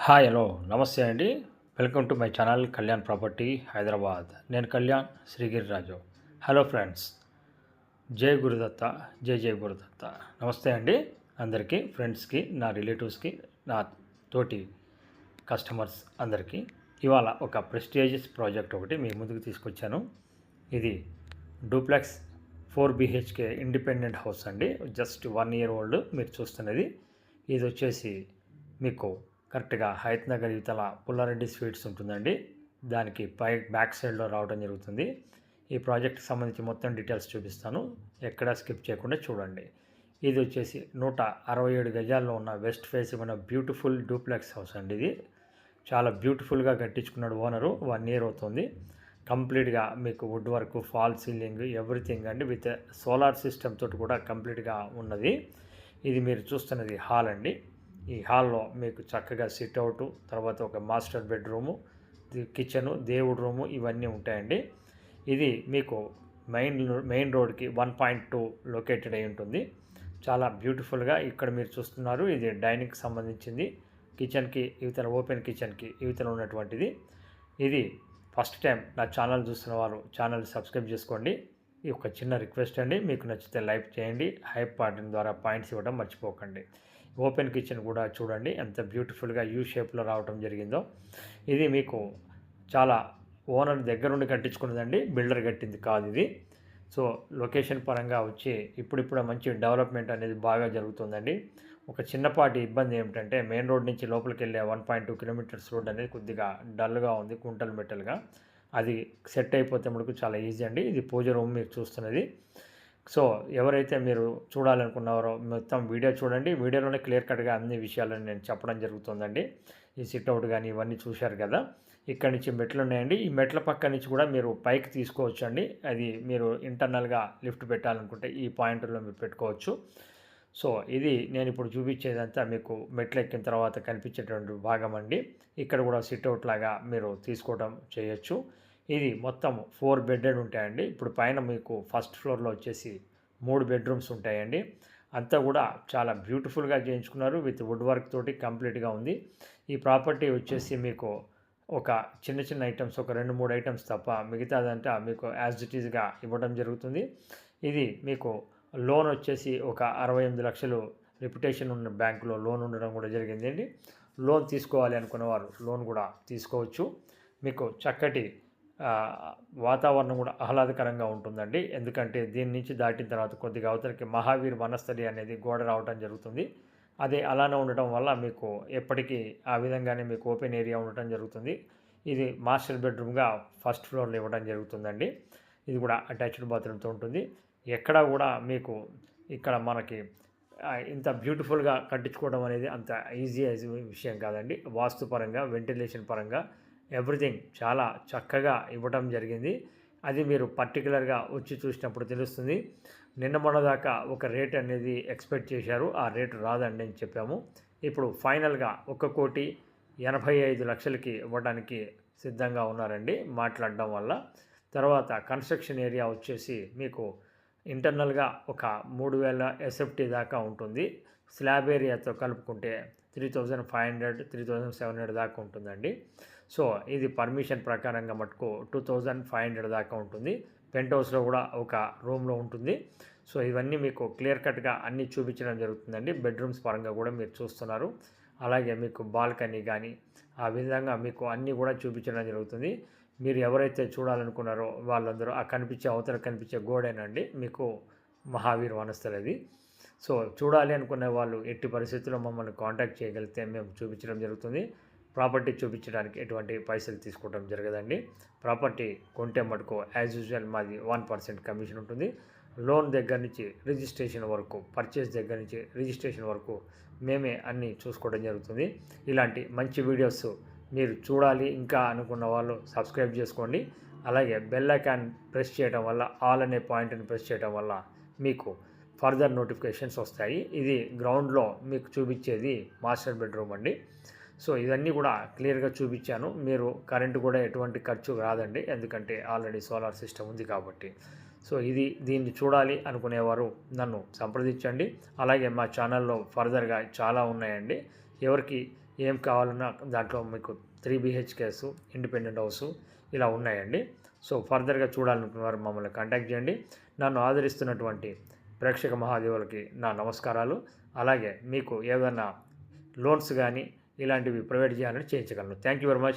Hi hello నమస్తే అండి. Welcome to my channel Kalyan property Hyderabad. నేను కళ్యాణ్ శ్రీగిరిరాజు. హలో ఫ్రెండ్స్, జై గురుదత్త, జై జై గురుదత్త. నమస్తే అండి అందరికీ, ఫ్రెండ్స్కి, నా రిలేటివ్స్కి, నా తోటి కస్టమర్స్ అందరికీ. ఇవాళ ఒక ప్రెస్టీజియస్ ప్రాజెక్ట్ ఒకటి మీ ముందుకు తీసుకొచ్చాను. ఇది డూప్లెక్స్ 4 BHK ఇండిపెండెంట్ హౌస్ అండి. జస్ట్ 1 year ఓల్డ్ మీరు చూస్తున్నది. ఇది వచ్చేసి మీకు కరెక్ట్గా హయత్ నగర్ ఇవతల పుల్లారెడ్డి స్వీట్స్ ఉంటుందండి. దానికి బ్యాక్ సైడ్లో రావడం జరుగుతుంది. ఈ ప్రాజెక్ట్కి సంబంధించి మొత్తం డీటెయిల్స్ చూపిస్తాను, ఎక్కడ స్కిప్ చేయకుండా చూడండి. ఇది వచ్చేసి 167 గజాల్లో ఉన్న వెస్ట్ ఫేసింగ్ ఉన్న బ్యూటిఫుల్ డూప్లెక్స్ హౌస్ అండి. ఇది చాలా బ్యూటిఫుల్గా కట్టించుకున్నాడు ఓనరు. 1 year అవుతుంది. కంప్లీట్గా మీకు wood work, fall ceiling, everything అండి, విత్ సోలార్ సిస్టమ్ తోటి కూడా కంప్లీట్గా ఉన్నది. ఇది మీరు చూస్తున్నది హాల్ అండి. ఈ హాల్లో మీకు చక్కగా సిట్అవుట్, తర్వాత ఒక మాస్టర్ బెడ్రూము, కిచెను, దేవుడు రూము ఇవన్నీ ఉంటాయండి. ఇది మీకు మెయిన్ రోడ్కి 1.2 లొకేటెడ్ అయి ఉంటుంది. చాలా బ్యూటిఫుల్గా ఇక్కడ మీరు చూస్తున్నారు. ఇది డైనింగ్కి సంబంధించింది. కిచెన్కి ఇవతల, ఓపెన్ కిచెన్కి ఇవతల ఉన్నటువంటిది. ఇది ఫస్ట్ టైం నా ఛానల్ చూస్తున్న వారు ఛానల్ సబ్స్క్రైబ్ చేసుకోండి. ఈ ఒక చిన్న రిక్వెస్ట్ అండి, మీకు నచ్చితే లైక్ చేయండి. హైప్ బటన్ ద్వారా పాయింట్స్ ఇవ్వడం మర్చిపోకండి. ఓపెన్ కిచెన్ కూడా చూడండి ఎంత బ్యూటిఫుల్గా యూ షేప్లో రావడం జరిగిందో. ఇది మీకు చాలా ఓనర్ దగ్గరుండి కట్టించుకున్నదండి, బిల్డర్ కట్టింది కాదు ఇది. సో లొకేషన్ పరంగా వచ్చి ఇప్పుడిప్పుడు మంచి డెవలప్మెంట్ అనేది బాగా జరుగుతుందండి. ఒక చిన్నపాటి ఇబ్బంది ఏమిటంటే మెయిన్ రోడ్ నుంచి లోపలికి వెళ్ళే 1.2 kilometers రోడ్ అనేది కొద్దిగా డల్గా ఉంది, కుంటలు మెట్టలుగా. అది సెట్ అయిపోతే మనకు చాలా ఈజీ అండి. ఇది పూజ రూమ్ మీరు చూస్తున్నది. సో ఎవరైతే మీరు చూడాలనుకున్నారో మొత్తం వీడియో చూడండి. వీడియోలోనే క్లియర్ కట్గా అన్ని విషయాలను నేను చెప్పడం జరుగుతుందండి. ఈ సిట్అవుట్ కానీ ఇవన్నీ చూశారు కదా. ఇక్కడ నుంచి మెట్లు ఉన్నాయండి. ఈ మెట్ల పక్క నుంచి కూడా మీరు పైకి తీసుకోవచ్చు అండి. అది మీరు ఇంటర్నల్గా లిఫ్ట్ పెట్టాలనుకుంటే ఈ పాయింట్లో మీరు పెట్టుకోవచ్చు. సో ఇది నేను ఇప్పుడు చూపించేదంతా మీకు మెట్లు ఎక్కిన తర్వాత కనిపించేటువంటి భాగం అండి. ఇక్కడ కూడా సిట్అవుట్ లాగా మీరు తీసుకోవడం చేయొచ్చు. ఇది మొత్తం 4 బెడ్రూమ్ ఉంటాయండి. ఇప్పుడు పైన మీకు ఫస్ట్ ఫ్లోర్లో వచ్చేసి 3 bedrooms ఉంటాయండి. అంతా కూడా చాలా బ్యూటిఫుల్గా చేయించుకున్నారు, విత్ వుడ్ వర్క్ తోటి కంప్లీట్గా ఉంది. ఈ ప్రాపర్టీ వచ్చేసి మీకు ఒక చిన్న చిన్న ఐటమ్స్, ఒక 2-3 ఐటమ్స్ తప్ప మిగతాదంతా మీకు యాజ్ ఇట్ ఈజ్గా ఇవ్వడం జరుగుతుంది. ఇది మీకు లోన్ వచ్చేసి ఒక 68 లక్షలు రిప్యుటేషన్ ఉన్న బ్యాంకులో లోన్ ఉండడం కూడా జరిగిందండి. లోన్ తీసుకోవాలి అనుకున్న వారు లోన్ కూడా తీసుకోవచ్చు. మీకు చక్కటి వాతావరణం కూడా ఆహ్లాదకరంగా ఉంటుందండి. ఎందుకంటే దీని నుంచి దాటిన తర్వాత కొద్దిగా అవతలకి మహావీర్ వనస్థలి అనేది గోడ రావడం జరుగుతుంది. అది అలానే ఉండటం వల్ల మీకు ఎప్పటికీ ఆ విధంగానే మీకు ఓపెన్ ఏరియా ఉండటం జరుగుతుంది. ఇది మాస్టర్ బెడ్రూమ్గా ఫస్ట్ ఫ్లోర్లో ఇవ్వడం జరుగుతుందండి. ఇది కూడా అటాచ్డ్ బాత్రూమ్తో ఉంటుంది. ఎక్కడా కూడా మీకు ఇక్కడ మనకి ఇంత బ్యూటిఫుల్గా కట్టించుకోవడం అనేది అంత ఈజీ విషయం కాదండి. వాస్తుపరంగా, వెంటిలేషన్ పరంగా ఎవ్రీథింగ్ చాలా చక్కగా ఇవ్వడం జరిగింది. అది మీరు పర్టికులర్గా వచ్చి చూసినప్పుడు తెలుస్తుంది. నిన్న మొన్నదాకా ఒక రేట్ అనేది ఎక్స్పెక్ట్ చేశారు, ఆ రేటు రాదండి అని చెప్పాము. ఇప్పుడు ఫైనల్గా 1,85,00,000కి ఇవ్వడానికి సిద్ధంగా ఉన్నారండి మాట్లాడడం వల్ల. తర్వాత కన్స్ట్రక్షన్ ఏరియా వచ్చేసి మీకు ఇంటర్నల్గా ఒక 3,000 SFT దాకా ఉంటుంది. స్లాబ్ ఏరియాతో కలుపుకుంటే 3,500, 3,700 దాకా ఉంటుందండి. సో ఇది పర్మిషన్ ప్రకారంగా మటుకు 2,500 దాకా ఉంటుంది. పెంట్ హౌస్లో కూడా ఒక రూమ్లో ఉంటుంది. సో ఇవన్నీ మీకు క్లియర్ కట్గా అన్నీ చూపించడం జరుగుతుందండి. బెడ్రూమ్స్ పరంగా కూడా మీరు చూస్తున్నారు. అలాగే మీకు బాల్కనీ కానీ ఆ విధంగా మీకు అన్నీ కూడా చూపించడం జరుగుతుంది. మీరు ఎవరైతే చూడాలనుకున్నారో వాళ్ళందరూ ఆ కనిపించే అవతల కనిపించే గోడేనండి మీకు మహావీర్ వనస్థలి అది. సో చూడాలి అనుకునే వాళ్ళు ఎట్టి పరిస్థితుల్లో మమ్మల్ని కాంటాక్ట్ చేయగలిగితే మేము చూపించడం జరుగుతుంది. ప్రాపర్టీ చూపించడానికి ఎటువంటి పైసలు తీసుకోవడం జరగదండి. ప్రాపర్టీ కొంటే మటుకు యాజ్ యూజువల్ మాది 1% కమిషన్ ఉంటుంది. లోన్ దగ్గర నుంచి రిజిస్ట్రేషన్ వరకు, పర్చేస్ దగ్గర నుంచి రిజిస్ట్రేషన్ వరకు మేమే అన్నీ చూసుకోవడం జరుగుతుంది. ఇలాంటి మంచి వీడియోస్ మీరు చూడాలి ఇంకా అనుకున్న వాళ్ళు సబ్స్క్రైబ్ చేసుకోండి. అలాగే బెల్ ఐకాన్ ప్రెస్ చేయడం వల్ల, ఆల్ అనే పాయింట్ని ప్రెస్ చేయడం వల్ల మీకు ఫర్దర్ నోటిఫికేషన్స్ వస్తాయి. ఇది గ్రౌండ్లో మీకు చూపించేది మాస్టర్ బెడ్రూమ్ అండి. సో ఇవన్నీ కూడా క్లియర్గా చూపించాను. మీరు కరెంటు కూడా ఎటువంటి ఖర్చు రాదండి, ఎందుకంటే ఆల్రెడీ సోలార్ సిస్టమ్ ఉంది కాబట్టి. సో దీన్ని చూడాలి అనుకునేవారు నన్ను సంప్రదించండి. అలాగే మా ఛానల్లో ఫర్దర్గా చాలా ఉన్నాయండి. ఎవరికి ఏం కావాలన్నా దాంట్లో మీకు 3 BHKs ఇండిపెండెంట్ హౌస్ ఇలా ఉన్నాయండి. సో ఫర్దర్గా చూడాలనుకున్న వారు మమ్మల్ని కాంటాక్ట్ చేయండి. నన్ను ఆదరిస్తున్నటువంటి ప్రేక్షక మహాదేవులకి నా నమస్కారాలు. అలాగే మీకు ఏదైనా లోన్స్ కానీ ఇలాంటివి ప్రొవైడ్ చేయాలని చేయించగలను. Thank you very much.